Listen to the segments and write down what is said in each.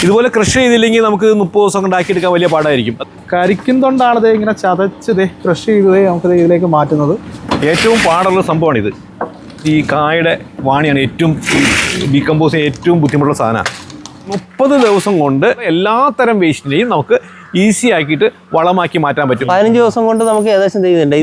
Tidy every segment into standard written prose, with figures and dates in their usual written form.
ഇതുപോലെ കൃഷി ചെയ്തില്ലെങ്കിൽ നമുക്ക് 30 ദിവസം ഉണ്ടാക്കിയെടുക്കാൻ വലിയ പാടായിരിക്കും. കരിക്കും തൊണ്ടാണ് ഇങ്ങനെ ചതച്ച് കൃഷി ചെയ്ത് നമുക്ക് ഇതിലേക്ക് മാറ്റുന്നത്. ഏറ്റവും പാടുള്ള സംഭവമാണിത്. ഈ കായുടെ വാണിയാണ് ഏറ്റവും ഡീകമ്പോസിങ് ഏറ്റവും ബുദ്ധിമുട്ടുള്ള സാധനമാണ്. 30 ദിവസം കൊണ്ട് എല്ലാ തരം വേസ്റ്റിനെയും നമുക്ക് ഈസി ആക്കിയിട്ട് വളമാക്കി മാറ്റാൻ പറ്റും. 15 ദിവസം കൊണ്ട് നമുക്ക് ഏകദേശം ചെയ്യുന്നുണ്ട്.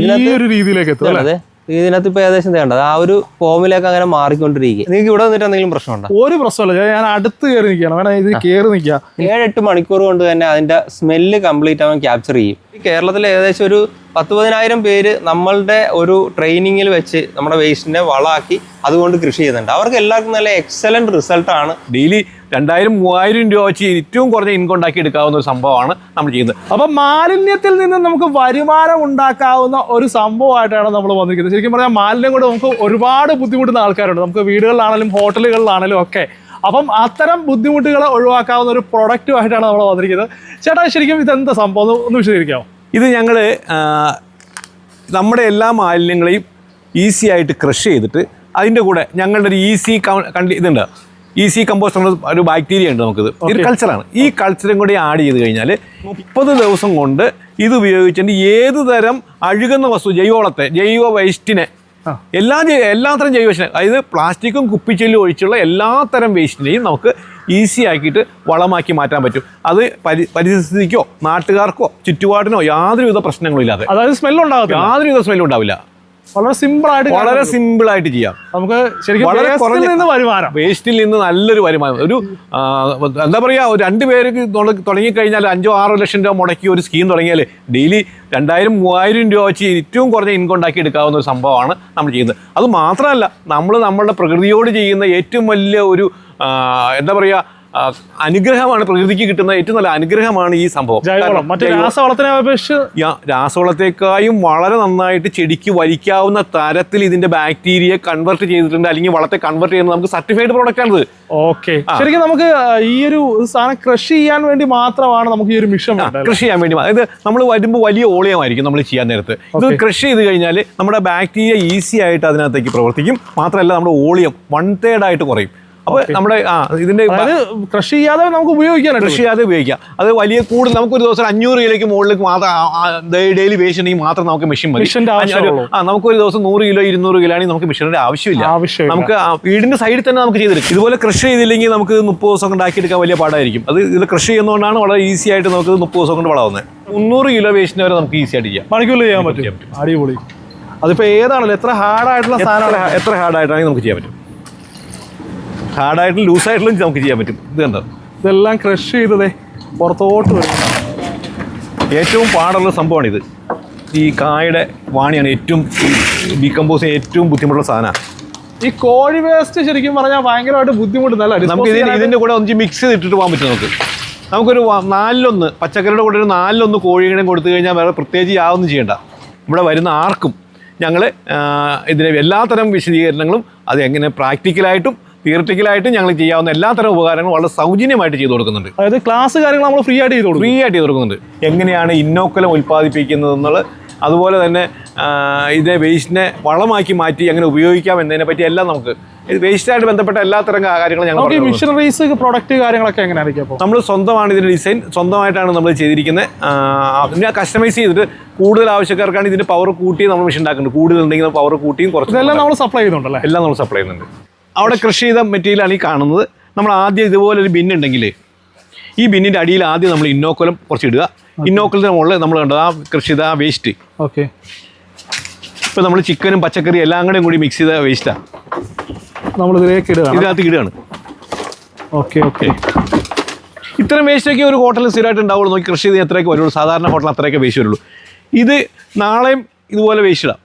ഇതിനകത്ത് ഇപ്പൊ ഏകദേശം ചെയ്യേണ്ടത് ആ ഒരു ഫോമിലേക്ക് അങ്ങനെ മാറിക്കൊണ്ടിരിക്കുക. നിങ്ങൾക്ക് ഇവിടെ വന്നിട്ട് എന്തെങ്കിലും പ്രശ്നമുണ്ടോ? ഒരു പ്രശ്നമല്ല, ഞാൻ അടുത്ത് കയറി നിൽക്കണം. വേണം ഇത് കയറി നിൽക്കുക. 7-8 മണിക്കൂർ കൊണ്ട് തന്നെ അതിന്റെ സ്മെല്ല് കംപ്ലീറ്റ് അവൻ ക്യാപ്ചർ ചെയ്യും. കേരളത്തിൽ ഏകദേശം ഒരു 10,000-10,000 പേര് നമ്മളുടെ ഒരു ട്രെയിനിങ്ങിൽ വെച്ച് നമ്മുടെ വേസ്റ്റിനെ വളമാക്കി അതുകൊണ്ട് കൃഷി ചെയ്യുന്നുണ്ട്. അവർക്ക് എല്ലാവർക്കും നല്ല എക്സലന്റ് റിസൾട്ടാണ്. ഡെയിലി 2,000-3,000 രൂപ വെച്ച് ഏറ്റവും കുറഞ്ഞ ഇൻകം ഉണ്ടാക്കി എടുക്കാവുന്ന ഒരു സംഭവമാണ് നമ്മൾ ചെയ്യുന്നത്. അപ്പം മാലിന്യത്തിൽ നിന്ന് നമുക്ക് വരുമാനം ഉണ്ടാക്കാവുന്ന ഒരു സംഭവമായിട്ടാണ് നമ്മൾ വന്നിരിക്കുന്നത്. ശരിക്കും പറഞ്ഞാൽ മാലിന്യം കൊണ്ട് നമുക്ക് ഒരുപാട് ബുദ്ധിമുട്ടുന്ന ആൾക്കാരുണ്ട്. നമുക്ക് വീടുകളിലാണെങ്കിലും ഹോട്ടലുകളിലാണെങ്കിലും ഒക്കെ. അപ്പം അത്തരം ബുദ്ധിമുട്ടുകളെ ഒഴിവാക്കാവുന്ന ഒരു പ്രൊഡക്റ്റുമായിട്ടാണ് നമ്മൾ വന്നിരിക്കുന്നത്. ചേട്ടാ, ശരിക്കും ഇതെന്താ സംഭവം ഒന്ന് വിശദീകരിക്കാമോ? ഇത് ഞങ്ങൾ നമ്മുടെ എല്ലാ മാലിന്യങ്ങളെയും ഈസി ആയിട്ട് ക്രഷ് ചെയ്തിട്ട് അതിൻ്റെ കൂടെ ഞങ്ങളുടെ ഒരു ഇതുണ്ട്. ഈസി കമ്പോസ്റ്റ് ഒരു ബാക്ടീരിയ ഉണ്ട് നമുക്കിത്. ഇത് കൾച്ചറാണ്. ഈ കൾച്ചറും കൂടി ആഡ് ചെയ്ത് കഴിഞ്ഞാൽ 30 ദിവസം കൊണ്ട് ഇത് ഉപയോഗിച്ചിട്ട് ഏത് തരം അഴുകുന്ന വസ്തു ജൈവ വേസ്റ്റിനെ എല്ലാത്തരം ജൈവ വേസ്റ്റിനെ, അതായത് പ്ലാസ്റ്റിക്കും കുപ്പിച്ചെല്ലും ഒഴിച്ചുള്ള എല്ലാത്തരം വേസ്റ്റിനെയും നമുക്ക് ഈസി ആക്കിയിട്ട് വളമാക്കി മാറ്റാൻ പറ്റും. അത് പരിസ്ഥിതിക്കോ നാട്ടുകാർക്കോ ചുറ്റുപാടിനോ യാതൊരുവിധ പ്രശ്നങ്ങളും ഇല്ലാതെ, അതായത് സ്മെല്ലുണ്ടാവില്ല, യാതൊരുവിധ സ്മെല്ലും ഉണ്ടാവില്ല. വളരെ സിമ്പിൾ ആയിട്ട് ചെയ്യാം. നമുക്ക് ശരിക്കും വേസ്റ്റിൽ നിന്ന് നല്ലൊരു വരുമാനം. ഒരു എന്താ പറയുക, ഒരു 2 പേർക്ക് തുടങ്ങിക്കഴിഞ്ഞാൽ 5-6 ലക്ഷം രൂപ മുടക്കി ഒരു സ്കീം തുടങ്ങിയാൽ ഡെയിലി 2,000-3,000 രൂപ വെച്ച് ഏറ്റവും കുറഞ്ഞ ഇൻകം ഉണ്ടാക്കി എടുക്കാവുന്ന ഒരു സംഭവമാണ് നമ്മൾ ചെയ്യുന്നത്. അത് മാത്രമല്ല, നമ്മളുടെ പ്രകൃതിയോട് ചെയ്യുന്ന ഏറ്റവും വലിയ ഒരു എന്താ പറയുക അനുഗ്രഹമാണ്. പ്രകൃതിക്ക് കിട്ടുന്ന ഏറ്റവും നല്ല അനുഗ്രഹമാണ് ഈ സംഭവം. രാസവളത്തെക്കായും വളരെ നന്നായിട്ട് ചെടിക്ക് വലിക്കാവുന്ന തരത്തിൽ ഇതിന്റെ ബാക്ടീരിയ കൺവേർട്ട് ചെയ്തിട്ടുണ്ട്, അല്ലെങ്കിൽ വളത്തെ കൺവേർട്ട് ചെയ്യുന്നത് നമുക്ക് സർട്ടിഫൈഡ് പ്രോഡക്റ്റ് ആണിത്. ഓക്കെ, ശരിക്കും നമുക്ക് ഈ ഒരു സാധനം കൃഷി ചെയ്യാൻ വേണ്ടി മാത്രമാണ് നമുക്ക് ഈ ഒരു മിഷൻ കൃഷി ചെയ്യാൻ വേണ്ടി. അതായത് നമ്മൾ വരുമ്പോൾ വലിയ ഓളിയമായിരിക്കും നമ്മൾ ചെയ്യാൻ നേരത്ത്. ഇത് കൃഷി ചെയ്ത് കഴിഞ്ഞാൽ നമ്മുടെ ബാക്ടീരിയ ഈസി ആയിട്ട് അതിനകത്തേക്ക് പ്രവർത്തിക്കും. മാത്രമല്ല നമ്മുടെ ഓളിയം 1/3 ആയിട്ട് കുറയും. അപ്പോൾ നമ്മുടെ ഇതിന്റെ കൃഷി ചെയ്യാതെ നമുക്ക് ഉപയോഗിക്കാം. അത് വലിയ കൂടുതൽ നമുക്കൊരു ദിവസം 500 കിലോയ്ക്ക് മുകളിലേക്ക് മാത്രം ഡെയിലി വേസ്റ്റ് ഉണ്ടെങ്കിൽ മാത്രം നമുക്ക് മെഷീൻ മതി. നമുക്കൊരു ദിവസം 100 കിലോ 200 കിലോ ആണെങ്കിൽ നമുക്ക് മെഷീനിന്റെ ആവശ്യമില്ല. നമുക്ക് വീടിന്റെ സൈഡിൽ തന്നെ നമുക്ക് ചെയ്തെടുക്കും. ഇതുപോലെ കൃഷി ചെയ്തില്ലെങ്കിൽ നമുക്ക് 30 ദിവസം ഉണ്ടാക്കിയെടുക്കാൻ വലിയ പാടായിരിക്കും. അത് ഇത് കൃഷി ചെയ്യുന്നതുകൊണ്ടാണ് വളരെ ഈസി ആയിട്ട് നമുക്ക് 30 ദിവസം കൊണ്ട് വളരുന്നത്. 300 കിലോ വേസ്റ്റിന് വരെ നമുക്ക് ഈസി ആയിട്ട് ചെയ്യാം. മണിക്കൂറിൽ ചെയ്യാൻ പറ്റും. അടിപൊളി. അതിപ്പോ ഏതാണല്ലോ, എത്ര ഹാർഡായിട്ടുള്ള സാധനം, എത്ര ഹാർഡായിട്ടാണെങ്കിൽ നമുക്ക് ചെയ്യാൻ പറ്റും. ഹാർഡായിട്ടും ലൂസായിട്ടും നമുക്ക് ചെയ്യാൻ പറ്റും. ഇത് കണ്ടോ, ഇതെല്ലാം ക്രഷ് ചെയ്തതേ പുറത്തോട്ട് വരും. ഏറ്റവും പാടുള്ള സംഭവമാണിത്. ഈ കായുടെ വാണിയാണ് ഏറ്റവും ഡീകമ്പോസിങ് ഏറ്റവും ബുദ്ധിമുട്ടുള്ള സാധനമാണ്. ഈ കോഴി വേസ്റ്റ് ശരിക്കും പറഞ്ഞാൽ ഭയങ്കരമായിട്ട് ബുദ്ധിമുട്ടുന്നല്ല. നമുക്ക് ഇതിന്റെ കൂടെ ഒന്ന് മിക്സ് ചെയ്തിട്ട് പോകാൻ പറ്റും. നമുക്കൊരു 4-1 പച്ചക്കറിയുടെ കൂടെ ഒരു 4-1 കോഴികളെ കൊടുത്തു കഴിഞ്ഞാൽ വേറെ പ്രത്യേകിച്ച് യാതൊന്നും ചെയ്യണ്ട. ഇവിടെ വരുന്ന ആർക്കും ഞങ്ങൾ ഇതിലെ എല്ലാത്തരം വിശദീകരണങ്ങളും അത് എങ്ങനെ പ്രാക്ടിക്കലായിട്ടും തിയറിറ്റിക്കലായിട്ട് ഞങ്ങൾ ചെയ്യാവുന്ന എല്ലാത്തരം ഉപകാരങ്ങളും വളരെ സൗജന്യമായിട്ട് ചെയ്തു കൊടുക്കുന്നുണ്ട്. അതായത് ക്ലാസ് കാര്യങ്ങൾ നമ്മൾ ഫ്രീ ആയിട്ട് ചെയ്ത് കൊടുക്കുന്നുണ്ട്. എങ്ങനെയാണ് ഇന്നോക്കുലം ഉൽപ്പാദിപ്പിക്കുന്നത് എന്നുള്ളത്, അതുപോലെ തന്നെ ഇതിനെ വേസ്റ്റിനെ വളമാക്കി മാറ്റി എങ്ങനെ ഉപയോഗിക്കാം എന്നതിനെ പറ്റി എല്ലാം നമുക്ക് വേസ്റ്റായിട്ട് ബന്ധപ്പെട്ട എല്ലാത്തരം കാര്യങ്ങളും ഞങ്ങൾ മിഷനറീസ് പ്രൊഡക്റ്റ് കാര്യങ്ങളൊക്കെ എങ്ങനെയായിരിക്കും. നമ്മൾ സ്വന്തമാണ് ഇതിൻ്റെ ഡിസൈൻ, സ്വന്തമായിട്ടാണ് നമ്മൾ ചെയ്തിരിക്കുന്നത്. പിന്നെ കസ്റ്റമൈസ് ചെയ്തിട്ട് കൂടുതൽ ആവശ്യക്കാർക്കാണ് ഇതിൻ്റെ പവർ കൂട്ടി നമ്മൾ മെഷീൻ ഉണ്ടാക്കുന്നുണ്ട്. കൂടുതൽ ഉണ്ടെങ്കിൽ പവർ കൂട്ടിയും കുറച്ച് എല്ലാം നമ്മൾ സപ്ലൈ ചെയ്യുന്നുണ്ടല്ലേ? എല്ലാം നമ്മൾ സപ്ലൈ ചെയ്യുന്നുണ്ട്. അവിടെ കൃഷി ചെയ്ത മെറ്റീരിയലാണ് ഈ കാണുന്നത്. നമ്മൾ ആദ്യം ഇതുപോലൊരു ബിന്നുണ്ടെങ്കിൽ ഈ ബിന്നിൻ്റെ അടിയിൽ ആദ്യം നമ്മൾ ഇന്നോക്കുലം കുറച്ച് ഇടുക. ഇന്നോക്കുലത്തിന് മുകളിൽ നമ്മൾ കണ്ടത് ആ കൃഷി ചെയ്ത ആ വേസ്റ്റ്. ഓക്കെ, ഇപ്പോൾ നമ്മൾ ചിക്കനും പച്ചക്കറിയും എല്ലാം കൂടി മിക്സ് ചെയ്ത വേസ്റ്റാണ് നമ്മൾ ഇതിനകത്ത് ഇടുകയാണ്. ഓക്കെ ഓക്കെ, ഇത്തരം വേസ്റ്റൊക്കെ ഒരു ഹോട്ടലിൽ സ്ഥിരമായിട്ട് ഉണ്ടാവുള്ളൂ. നോക്കി കൃഷി ചെയ്ത് എത്രയൊക്കെ വരുള്ളൂ. സാധാരണ ഹോട്ടലിൽ അത്രയൊക്കെ വേസ്റ്റ് വരുള്ളൂ. ഇത് നാളെയും ഇതുപോലെ വേസ്റ്റ് ഇടാം.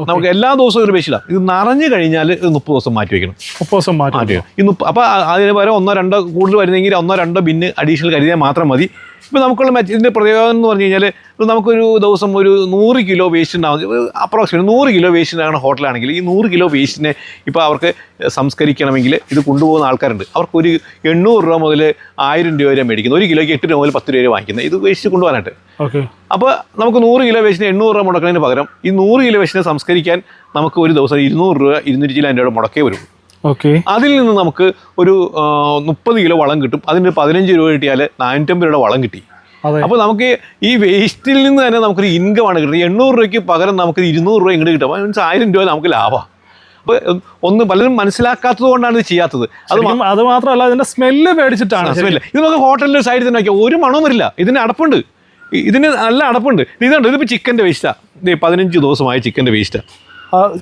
നമുക്ക് എല്ലാ ദിവസവും ഒരു വേസ്റ്റ് ഇടാം. ഇത് നിറഞ്ഞു കഴിഞ്ഞാൽ 30 ദിവസം മാറ്റി വയ്ക്കണം. 30 ദിവസം മാറ്റി വയ്ക്കണം. അപ്പോൾ അതിന് പകരം 1-2 കൂടുതൽ വരുന്നെങ്കിൽ 1-2 ബിന്ന് അഡീഷണൽ കരുതിയാൽ മാത്രം മതി. ഇപ്പോൾ നമുക്കുള്ള ഇതിൻ്റെ പ്രയോജനം എന്ന് പറഞ്ഞു കഴിഞ്ഞാൽ നമുക്കൊരു ദിവസം ഒരു 100 കിലോ വേസ്റ്റ് ഉണ്ടാകും. അപ്രോക്സിമേറ്റ് 100 കിലോ വേസ്റ്റ് ഉണ്ടാകുന്ന ഹോട്ടലാണെങ്കിൽ ഈ 100 കിലോ വേസ്റ്റിനെ ഇപ്പോൾ അവർക്ക് സംസ്കരിക്കണമെങ്കിൽ ഇത് കൊണ്ടുപോകുന്ന ആൾക്കാരുണ്ട്. അവർക്കൊരു 800 രൂപ മുതൽ 1000 രൂപ വരെ മേടിക്കുന്നത്. 1 കിലോയ്ക്ക് 8 രൂപ മുതൽ 10 രൂപ വാങ്ങിക്കുന്നത് ഇത് വേസ്റ്റ് കൊണ്ടുപോകാനായിട്ട്. അപ്പോൾ നമുക്ക് 100 കിലോ വേസ്റ്റിന് 800 രൂപ മുടക്കുന്നതിന് പകരം ഈ 100 കിലോ വേസ്റ്റിനെ സംസ്കരിക്കാൻ നമുക്ക് ഒരു ദിവസം 200 രൂപ 250 രൂപ മുടക്കേ വരും. ഓക്കെ. അതിൽ നിന്ന് നമുക്ക് ഒരു 30 കിലോ വളം കിട്ടും. അതിന് 15 രൂപ കിട്ടിയാൽ 450 രൂപയുടെ വളം കിട്ടി. അപ്പോൾ നമുക്ക് ഈ വേസ്റ്റിൽ നിന്ന് തന്നെ നമുക്കൊരു ഇൻകമാണ് കിട്ടുന്നത്. 800 രൂപയ്ക്ക് പകരം നമുക്ക് 200 രൂപ ഇങ്ങോട്ട് കിട്ടും. മീൻസ് 1000 രൂപ നമുക്ക് ലാഭമാണ്. അപ്പോൾ ഒന്ന് പലരും മനസ്സിലാക്കാത്തത് കൊണ്ടാണ് ഇത് ചെയ്യാത്തത്. അത് മാത്രമല്ല ഇതിന്റെ സ്മെല്ല് പേടിച്ചിട്ടാണ്. സ്മെല്ല് ഇത് നമുക്ക് ഹോട്ടലിൻ്റെ സൈഡിൽ തന്നെ വയ്ക്കാം, ഒരു മണവും വരില്ല. ഇതിന് അടപ്പുണ്ട്, ഇതിന് നല്ല അടപ്പുണ്ട്. ഇതുണ്ട്, ഇതിപ്പോൾ ചിക്കൻ്റെ വേസ്റ്റാണ്. ഇത് 15 ദിവസമായ ചിക്കൻ്റെ വേസ്റ്റാണ്.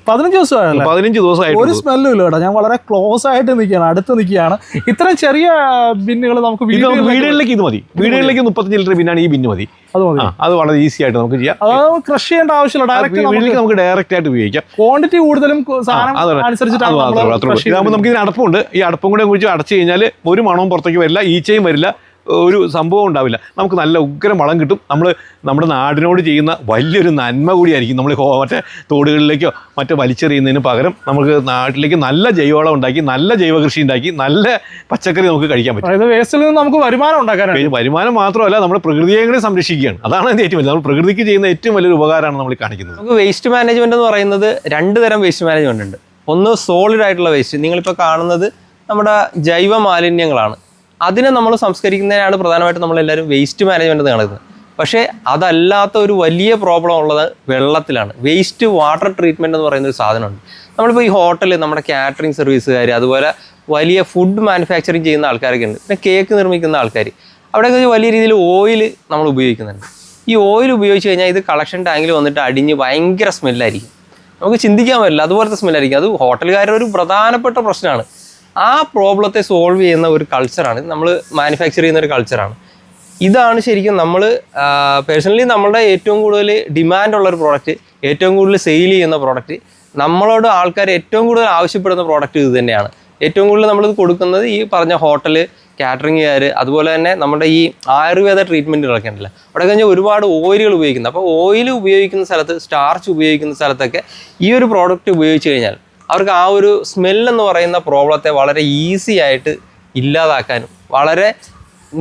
15 ദിവസമായല്ലേ? 15 ദിവസമായിട്ട് ഒരു സ്മെല്ലും ഇല്ല കേട്ടോ. ഞാൻ വളരെ ക്ലോസ് ആയിട്ട് നിൽക്കുകയാണ്, അടുത്ത് നിൽക്കുകയാണ്. ഇത്രയും ചെറിയ ബിന്നുകൾ നമുക്ക് വീടുകളിലേക്ക് ഇത് മതി. വീടുകളിലേക്ക് 35 ലിറ്റർ ബിന്നാണ് ഈ ബിന്ന് മതി. അത് വളരെ ഈസി ആയിട്ട് നമുക്ക് ചെയ്യാം. അത് ക്രഷ് ചെയ്യേണ്ട ആവശ്യമില്ല, വീട്ടിലേക്ക് നമുക്ക് ഡയറക്റ്റ് ആയിട്ട് ഉപയോഗിക്കാം. ക്വാണ്ടിറ്റി കൂടുതലും അനുസരിച്ചിട്ടാണ്. നമുക്ക് ഇതിന് അടപ്പുണ്ട്. ഈ അടപ്പും കൂടെ കുറിച്ച് അടച്ചു കഴിഞ്ഞാൽ ഒരു മണവും പുറത്തേക്ക് വരില്ല, ഈച്ചയും വരില്ല, ഒരു സംഭവം ഉണ്ടാവില്ല. നമുക്ക് നല്ല ഉഗ്രം വളം കിട്ടും. നമ്മുടെ നാടിനോട് ചെയ്യുന്ന വലിയൊരു നന്മ കൂടിയായിരിക്കും. നമ്മൾ മറ്റേ തോടുകളിലേക്കോ മറ്റോ വലിച്ചെറിയുന്നതിന് പകരം നമുക്ക് നാട്ടിലേക്ക് നല്ല ജൈവവളം ഉണ്ടാക്കി, നല്ല ജൈവകൃഷി ഉണ്ടാക്കി, നല്ല പച്ചക്കറി നമുക്ക് കഴിക്കാൻ പറ്റും. അതായത് വേസ്റ്റിൽ നിന്ന് നമുക്ക് വരുമാനം ഉണ്ടാക്കാനാണ്. വരുമാനം മാത്രമല്ല, നമ്മുടെ പ്രകൃതിയെ കൂടെ സംരക്ഷിക്കുകയാണ്. അതാണ് അതിൻ്റെ ഏറ്റവും വലിയ, നമ്മൾ പ്രകൃതിക്ക് ചെയ്യുന്ന ഏറ്റവും വലിയൊരു ഉപകാരമാണ് നമ്മൾ കാണിക്കുന്നത്. നമുക്ക് വേസ്റ്റ് മാനേജ്മെന്റ് എന്ന് പറയുന്നത് 2 തരം വേസ്റ്റ് മാനേജ്മെന്റ് ഉണ്ട്. ഒന്ന് സോളിഡ് ആയിട്ടുള്ള വേസ്റ്റ്, നിങ്ങളിപ്പോൾ കാണുന്നത് നമ്മുടെ ജൈവ മാലിന്യങ്ങളാണ്. അതിനെ നമ്മൾ സംസ്കരിക്കുന്നതിനാണ് പ്രധാനമായിട്ടും നമ്മളെല്ലാവരും വേസ്റ്റ് മാനേജ്മെൻറ്റ് നടക്കുന്നത്. പക്ഷേ അതല്ലാത്ത ഒരു വലിയ പ്രോബ്ലം ഉള്ളത് വെള്ളത്തിലാണ്. വേസ്റ്റ് വാട്ടർ ട്രീറ്റ്മെൻറ്റ് എന്ന് പറയുന്ന ഒരു സാധനമുണ്ട്. നമ്മളിപ്പോൾ ഈ ഹോട്ടൽ, നമ്മുടെ കാറ്ററിംഗ് സർവീസുകാർ, അതുപോലെ വലിയ ഫുഡ് മാനുഫാക്ചറിങ് ചെയ്യുന്ന ആൾക്കാരൊക്കെ ഉണ്ട്. പിന്നെ കേക്ക് നിർമ്മിക്കുന്ന ആൾക്കാർ, അവിടെയൊക്കെ വലിയ രീതിയിൽ ഓയിൽ നമ്മൾ ഉപയോഗിക്കുന്നുണ്ട്. ഈ ഓയിൽ ഉപയോഗിച്ച് കഴിഞ്ഞാൽ ഇത് കളക്ഷൻ ടാങ്കിൽ വന്നിട്ട് അടിഞ്ഞ് ഭയങ്കര സ്മെല്ലായിരിക്കും. നമുക്ക് ചിന്തിക്കാൻ പറ്റില്ല, അതുപോലത്തെ സ്മെല്ലായിരിക്കും. അത് ഹോട്ടലുകാരുടെ ഒരു പ്രധാനപ്പെട്ട പ്രശ്നമാണ്. ആ പ്രോബ്ലത്തെ സോൾവ് ചെയ്യുന്ന ഒരു കൾച്ചറാണ്, നമ്മൾ മാനുഫാക്ചർ ചെയ്യുന്ന ഒരു കൾച്ചറാണ്. ഇതാണ് ശരിക്കും നമ്മൾ പേഴ്സണലി നമ്മളുടെ ഏറ്റവും കൂടുതൽ ഡിമാൻഡുള്ള ഒരു പ്രോഡക്റ്റ്, ഏറ്റവും കൂടുതൽ സെയിൽ ചെയ്യുന്ന പ്രോഡക്റ്റ്, നമ്മളോട് ആൾക്കാർ ഏറ്റവും കൂടുതൽ ആവശ്യപ്പെടുന്ന പ്രോഡക്റ്റ് ഇത് തന്നെയാണ്. ഏറ്റവും കൂടുതൽ നമ്മളിത് കൊടുക്കുന്നത് ഈ പറഞ്ഞ ഹോട്ടൽ, കാറ്ററിംഗുകാർ, അതുപോലെ തന്നെ നമ്മുടെ ഈ ആയുർവേദ ട്രീറ്റ്മെൻറ്റുകളൊക്കെ ഉണ്ടല്ലോ, അവിടെ കഴിഞ്ഞാൽ ഒരുപാട് ഓയിലുകൾ ഉപയോഗിക്കുന്നത്. അപ്പോൾ ഓയിൽ ഉപയോഗിക്കുന്ന സ്ഥലത്ത്, സ്റ്റാർച്ച് ഉപയോഗിക്കുന്ന സ്ഥലത്തൊക്കെ ഈ ഒരു പ്രോഡക്റ്റ് ഉപയോഗിച്ച് കഴിഞ്ഞാൽ അവർക്ക് ആ ഒരു സ്മെല്ലെന്ന് പറയുന്ന പ്രോബ്ലത്തെ വളരെ ഈസി ആയിട്ട് ഇല്ലാതാക്കാനും വളരെ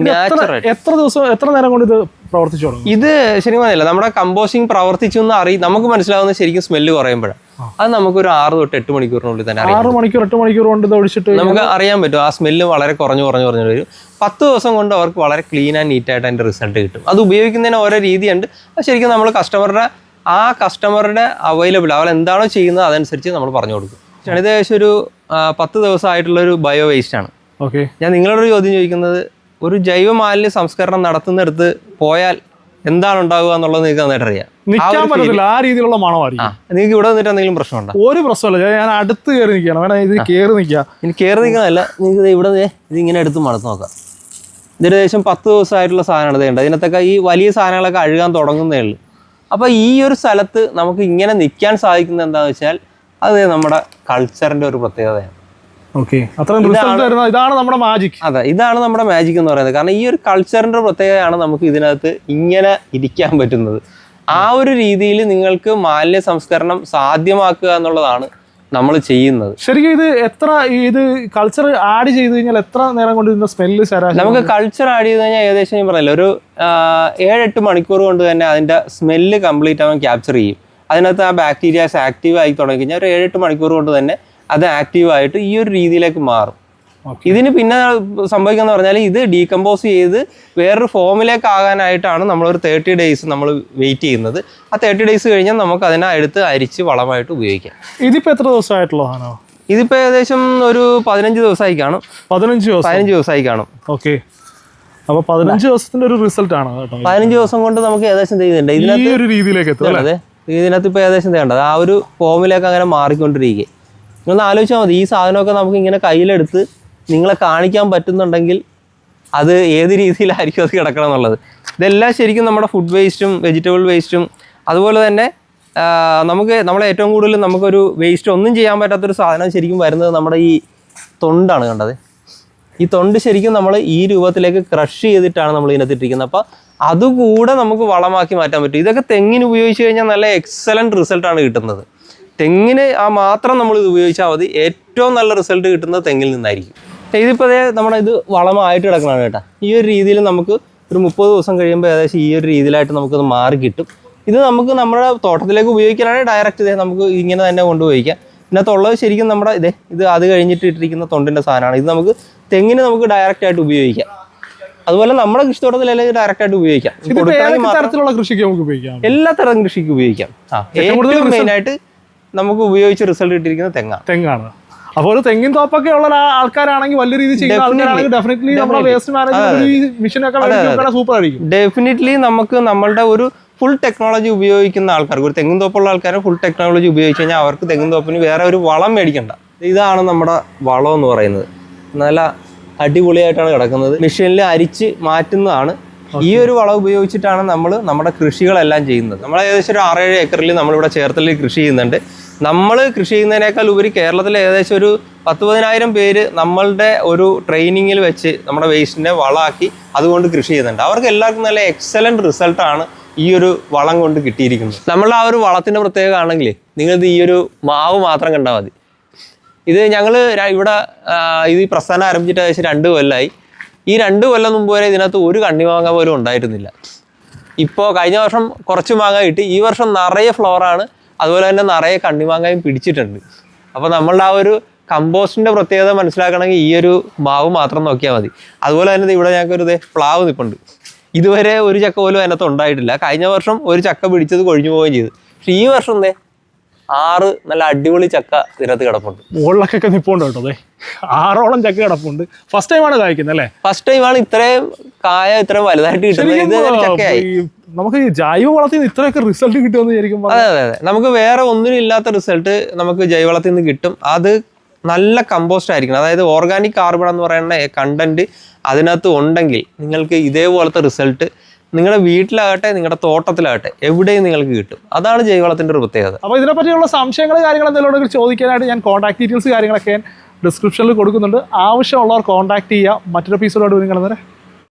നാച്ചുറൽ. എത്ര നേരം കൊണ്ട് ഇത് പ്രവർത്തിച്ചു തുടങ്ങും? ഇത് ശരിക്കും പറഞ്ഞില്ല, നമ്മുടെ കമ്പോസ്റ്റിംഗ് പ്രവർത്തിച്ചു എന്ന് നമുക്ക് മനസ്സിലാവുന്നത് ശരിക്കും സ്മെല്ല് കുറയുമ്പോഴാണ്. അത് നമുക്കൊരു 6 തൊട്ട് 8 മണിക്കൂറിനുള്ളിൽ തന്നെ 6 മണിക്കൂർ 8 മണിക്കൂർ കൊണ്ട് ഇത് ഒഴിച്ചിട്ട് നമുക്ക് അറിയാൻ പറ്റും. ആ സ്മെല്ല് വളരെ കുറഞ്ഞു വരും. 10 ദിവസം കൊണ്ട് അവർക്ക് വളരെ ക്ലീൻ ആൻഡ് നീറ്റായിട്ട് അതിൻ്റെ റിസൾട്ട് കിട്ടും. അത് ഉപയോഗിക്കുന്നതിന് ഓരോ രീതിയുണ്ട്. അത് ശരിക്കും നമ്മൾ കസ്റ്റമറുടെ അവൈലബിൾ, അവർ എന്താണോ ചെയ്യുന്നത് അതനുസരിച്ച് നമ്മൾ പറഞ്ഞു കൊടുക്കും. ഇത് ഏകദേശം ഒരു 10 ദിവസമായിട്ടുള്ളൊരു ബയോ വേസ്റ്റ് ആണ്. ഓക്കെ. ഞാൻ നിങ്ങളോടൊരു ചോദ്യം ചോദിക്കുന്നത്, ഒരു ജൈവ മാലിന്യ സംസ്കരണം നടത്തുന്നിടത്ത് പോയാൽ എന്താണ് ഉണ്ടാവുക എന്നുള്ളത് നിങ്ങൾക്ക് നന്നായിട്ട് അറിയാം. നിൽക്കാൻ പറ്റത്തില്ല, ആ രീതിയിലുള്ള മണമായിരിക്കും. നിങ്ങൾക്ക് ഇവിടെ നിന്നിട്ട് എന്തെങ്കിലും പ്രശ്നമുണ്ടോ? ഒരു പ്രശ്നമല്ല, ഞാൻ അടുത്ത് കയറി നിൽക്കണം. വേണം ഇത് കയറി നിൽക്കാം. ഇനി കയറി നിൽക്കുന്നതല്ല, നിങ്ങൾക്ക് ഇവിടെ ഇതിങ്ങനെ എടുത്ത് മണത്ത് നോക്കാം. ഇത് ഏകദേശം 10 ദിവസമായിട്ടുള്ള സാധനമാണ്. ഇത് ഇതിനകത്തൊക്കെ ഈ വലിയ സാധനങ്ങളൊക്കെ അഴുകാൻ തുടങ്ങുന്നേ ഉള്ളൂ. അപ്പോൾ ഈ ഒരു സ്ഥലത്ത് നമുക്ക് ഇങ്ങനെ നിൽക്കാൻ സാധിക്കുന്നത് എന്താണെന്ന് വെച്ചാൽ അത് നമ്മുടെ കൾച്ചറിൻ്റെ ഒരു പ്രത്യേകതയാണ്. ഇതാണ് നമ്മുടെ മാജിക്. അതെ, ഇതാണ് നമ്മുടെ മാജിക് എന്ന് പറയുന്നത്. കാരണം ഈ ഒരു കൾച്ചറിൻ്റെ പ്രത്യേകതയാണ് നമുക്ക് ഇതിനകത്ത് ഇങ്ങനെ ഇരിക്കാൻ പറ്റുന്നത്. ആ ഒരു രീതിയിൽ നിങ്ങൾക്ക് മാലിന്യ സംസ്കരണം സാധ്യമാക്കുക എന്നുള്ളതാണ് നമ്മൾ ചെയ്യുന്നത്. ശരിക്കും ഇത് കൾച്ചർ ആഡ് ചെയ്ത് കഴിഞ്ഞാൽ എത്ര നേരം കൊണ്ട് ഇതിന്റെ സ്മെല്ല് ശരാശരി? നമുക്ക് കൾച്ചർ ആഡ് ചെയ്ത് കഴിഞ്ഞാൽ ഏകദേശം ഞാൻ പറഞ്ഞില്ല, ഒരു 7-8 മണിക്കൂർ കൊണ്ട് തന്നെ അതിൻ്റെ സ്മെല്ല് കംപ്ലീറ്റ് അവൻ ക്യാപ്ചർ ചെയ്യും. അതിനകത്ത് ആ ബാക്ടീരിയാസ് ആക്റ്റീവ് ആയി തുടങ്ങി കഴിഞ്ഞാൽ ഒരു 7-8 മണിക്കൂർ കൊണ്ട് തന്നെ അത് ആക്റ്റീവായിട്ട് ഈ ഒരു രീതിയിലേക്ക് മാറും. ഇതിന് പിന്നെ സംഭവിക്കുക എന്ന് പറഞ്ഞാൽ ഇത് ഡീകമ്പോസ് ചെയ്ത് വേറൊരു ഫോമിലേക്ക് ആകാനായിട്ടാണ് നമ്മളൊരു 30 ഡേയ്സ് നമ്മൾ വെയിറ്റ് ചെയ്യുന്നത്. ആ 30 ഡേയ്സ് കഴിഞ്ഞാൽ നമുക്ക് അതിനെ എടുത്ത് അരിച്ച് വളമായിട്ട് ഉപയോഗിക്കാം. ഇതിപ്പോൾ എത്ര ദിവസമായിട്ടുള്ളതാണോ? ഇതിപ്പോൾ ഏകദേശം ഒരു 15 ദിവസമായി കാണും. 15 ദിവസമായി കാണും. ഓക്കെ. അപ്പോൾ 15 ദിവസത്തിന്റെ ഒരു റിസൾട്ട് ആണ് കേട്ടോ. 15 ദിവസം കൊണ്ട് നമുക്ക് ഏകദേശം ചെയ്യുന്നുണ്ട് ഇതിനകത്ത് ഒരു രീതിയിലേക്ക് എത്തും. അതെ, ഇതിനകത്ത് ഇപ്പോൾ ഏകദേശം ചെയ്യേണ്ടത് ആ ഒരു ഫോമിലേക്ക് അങ്ങനെ മാറിക്കൊണ്ടിരിക്കുക. നിങ്ങളൊന്ന് ആലോചിച്ചാൽ മതി, ഈ സാധനമൊക്കെ നമുക്ക് ഇങ്ങനെ കയ്യിലെടുത്ത് നിങ്ങളെ കാണിക്കാൻ പറ്റുന്നുണ്ടെങ്കിൽ അത് ഏത് രീതിയിലായിരിക്കും അത് കിടക്കണം എന്നുള്ളത്. ഇതെല്ലാം ശരിക്കും നമ്മുടെ ഫുഡ് വേസ്റ്റും വെജിറ്റബിൾ വേസ്റ്റും അതുപോലെ തന്നെ നമ്മളെ ഏറ്റവും കൂടുതൽ നമുക്കൊരു വേസ്റ്റ് ഒന്നും ചെയ്യാൻ പറ്റാത്തൊരു സാധനം ശരിക്കും വരുന്നത് നമ്മുടെ ഈ തൊണ്ടാണ്. കണ്ടത്, ഈ തൊണ്ട് ശരിക്കും നമ്മൾ ഈ രൂപത്തിലേക്ക് ക്രഷ് ചെയ്തിട്ടാണ് നമ്മൾ ഇതിനകത്തിട്ടിരിക്കുന്നത്. അപ്പോൾ അതുകൂടെ നമുക്ക് വളമാക്കി മാറ്റാൻ പറ്റും. ഇതൊക്കെ തെങ്ങിന് ഉപയോഗിച്ച് കഴിഞ്ഞാൽ നല്ല എക്സലൻറ്റ് റിസൾട്ടാണ് കിട്ടുന്നത്. തെങ്ങിന് മാത്രം നമ്മൾ ഇത് ഉപയോഗിച്ചാൽ മതി, ഏറ്റവും നല്ല റിസൾട്ട് കിട്ടുന്നത് തെങ്ങിൽ നിന്നായിരിക്കും. ഇതിപ്പോൾ നമ്മുടെ ഇത് വളമായിട്ട് കിടക്കണം കേട്ടോ. ഈ ഒരു രീതിയിൽ നമുക്ക് ഒരു 30 ദിവസം കഴിയുമ്പോൾ ഏകദേശം ഈ ഒരു രീതിയിലായിട്ട് നമുക്കത് മാറി കിട്ടും. ഇത് നമുക്ക് നമ്മുടെ തോട്ടത്തിലേക്ക് ഉപയോഗിക്കാനാണെങ്കിൽ ഡയറക്റ്റ് നമുക്ക് ഇങ്ങനെ തന്നെ കൊണ്ടുപോയിക്കാം. ഇതിനകത്തുള്ളത് ശരിക്കും നമ്മുടെ ഇത് അത് കഴിഞ്ഞിട്ട് ഇട്ടിരിക്കുന്ന തൊണ്ടിൻ്റെ സാധനമാണ്. ഇത് നമുക്ക് തെങ്ങിന് നമുക്ക് ഡയറക്റ്റ് ആയിട്ട് ഉപയോഗിക്കാം. അതുപോലെ നമ്മുടെ കൃഷിത്തോട്ടത്തിലെല്ലാം ഇത് ഡയറക്റ്റ് ആയിട്ട് ഉപയോഗിക്കാം. തരത്തിലുള്ള കൃഷിക്ക് നമുക്ക് ഉപയോഗിക്കാം, എല്ലാ തരം കൃഷിക്ക് ഉപയോഗിക്കാം. ഏറ്റവും മെയിനായിട്ട് നമുക്ക് ഉപയോഗിച്ച് റിസൾട്ട് കിട്ടിയിരിക്കുന്ന തെങ്ങാണ്. അപ്പോൾ ഒരു തെങ്ങിൻ തോപ്പൊക്കെ ഉള്ള ആൾക്കാരാണെങ്കിൽ വലിയ രീതിയിൽ ചെയ്യുന്ന ആൾക്കാരാണെങ്കിൽ ഡെഫിനറ്റ്ലി നമ്മുടെ വേസ്റ്റ് മാനേജ്മെന്റ് മെഷീനൊക്കെ സൂപ്പർ ആയിരിക്കും. ഡെഫിനറ്റ്ലി നമുക്ക് നമ്മളുടെ ഒരു ഫുൾ ടെക്നോളജി ഉപയോഗിക്കുന്ന ആൾക്കാർക്ക്, ഒരു തെങ്ങിൻ തോപ്പുള്ള ആൾക്കാരെ ഫുൾ ടെക്നോളജി ഉപയോഗിച്ച് കഴിഞ്ഞാൽ അവർക്ക് തെങ്ങിൻ തോപ്പിന് വേറെ ഒരു വളം മേടിക്കണ്ട. ഇതാണ് നമ്മുടെ വളം എന്ന് പറയുന്നത്. നല്ല അടിപൊളിയായിട്ടാണ് കിടക്കുന്നത്. മെഷീനിൽ അരിച്ച് മാറ്റുന്നതാണ്. ഈ ഒരു വളം ഉപയോഗിച്ചിട്ടാണ് നമ്മൾ നമ്മുടെ കൃഷികളെല്ലാം ചെയ്യുന്നത്. നമ്മൾ ഏകദേശം ഒരു 6-7 ഏക്കറിൽ നമ്മളിവിടെ ചേർത്തലിൽ കൃഷി ചെയ്യുന്നുണ്ട്. നമ്മൾ കൃഷി ചെയ്യുന്നതിനേക്കാൾ ഉപരി കേരളത്തിൽ ഏകദേശം ഒരു 10-15,000 പേര് നമ്മളുടെ ഒരു ട്രെയിനിങ്ങിൽ വെച്ച് നമ്മുടെ വേസ്റ്റിനെ വളമാക്കി അതുകൊണ്ട് കൃഷി ചെയ്യുന്നുണ്ട്. അവർക്ക് എല്ലാവർക്കും നല്ല എക്സലൻറ്റ് റിസൾട്ടാണ് ഈ ഒരു വളം കൊണ്ട് കിട്ടിയിരിക്കുന്നത്. നമ്മളുടെ ആ ഒരു വളത്തിൻ്റെ പ്രത്യേകത ആണെങ്കിൽ നിങ്ങളിത് ഈ ഒരു മാവ് മാത്രം കണ്ടാൽ മതി. ഇത് ഞങ്ങൾ ഇവിടെ ഇത് ഈ പ്രസ്ഥാനം ആരംഭിച്ചിട്ട് ഏകദേശം 2 കൊല്ലമായി. ഈ 2 കൊല്ലം മുമ്പ് വരെ ഇതിനകത്ത് ഒരു കണ്ണിമാങ്ങ പോലും ഉണ്ടായിരുന്നില്ല. ഇപ്പോൾ കഴിഞ്ഞ വർഷം കുറച്ച് മാങ്ങ കിട്ടി. ഈ വർഷം നിറയെ ഫ്ലവറാണ്. അതുപോലെ തന്നെ നിറയെ കണ്ണിമാങ്ങയും പിടിച്ചിട്ടുണ്ട്. അപ്പോൾ നമ്മളുടെ ആ ഒരു കമ്പോസ്റ്റിൻ്റെ പ്രത്യേകത മനസ്സിലാക്കണമെങ്കിൽ ഈ ഒരു മാവ് മാത്രം നോക്കിയാൽ മതി. അതുപോലെ തന്നെ ഇവിടെ ഞങ്ങൾക്കൊരു പ്ലാവ് നിൽപ്പുണ്ട്. ഇതുവരെ ഒരു ചക്ക പോലും അതിനകത്ത് ഉണ്ടായിട്ടില്ല. കഴിഞ്ഞ വർഷം ഒരു ചക്ക പിടിച്ചത് കൊഴിഞ്ഞു പോവുകയും ചെയ്തു. പക്ഷേ ഈ വർഷം 6 നല്ല അടിപൊളി ചക്ക ഇതിനകത്ത് കിടപ്പുണ്ട്. മുകളിലൊക്കെ നിൽപ്പുണ്ട് കേട്ടോ. 6ഓളം ചക്ക കിടപ്പുണ്ട്. ഫസ്റ്റ് ടൈമാണ് കായ്ക്കുന്നത് അല്ലേ? ഫസ്റ്റ് ടൈമാണ് ഇത്രയും കായ ഇത്രയും വലുതായിട്ട് കിട്ടുന്നത്. ഇത് ചക്കയായി. നമുക്ക് ജൈവ വളത്തിൽ നിന്ന് ഇത്രയൊക്കെ റിസൾട്ട് കിട്ടുമെന്ന് വിചാരിക്കുമ്പോൾ അതെ. നമുക്ക് വേറെ ഒന്നിനും ഇല്ലാത്ത റിസൾട്ട് നമുക്ക് ജൈവവളത്തിൽ നിന്ന് കിട്ടും. അത് നല്ല കമ്പോസ്റ്റ് ആയിരിക്കണം. അതായത് ഓർഗാനിക് കാർബൺ എന്ന് പറയുന്ന കണ്ടന്റ് അതിനകത്ത് ഉണ്ടെങ്കിൽ നിങ്ങൾക്ക് ഇതേപോലത്തെ റിസൾട്ട് നിങ്ങളുടെ വീട്ടിലാകട്ടെ നിങ്ങളുടെ തോട്ടത്തിലാകട്ടെ എവിടെയും നിങ്ങൾക്ക് കിട്ടും. അതാണ് ജൈവവളത്തിൻ്റെ ഒരു പ്രത്യേകത. അപ്പോൾ ഇതിനെപ്പറ്റിയുള്ള സംശയങ്ങൾ കാര്യങ്ങൾ എന്തെങ്കിലും ചോദിക്കാനായിട്ട് ഞാൻ കോൺടാക്ട് ഡീറ്റെയിൽസ് കാര്യങ്ങളൊക്കെ ഡിസ്ക്രിപ്ഷനിൽ കൊടുക്കുന്നുണ്ട്. ആവശ്യമുള്ളവർ കോൺടാക്ട് ചെയ്യുക. മറ്റൊരു എപ്പിസോഡോട് നിങ്ങൾ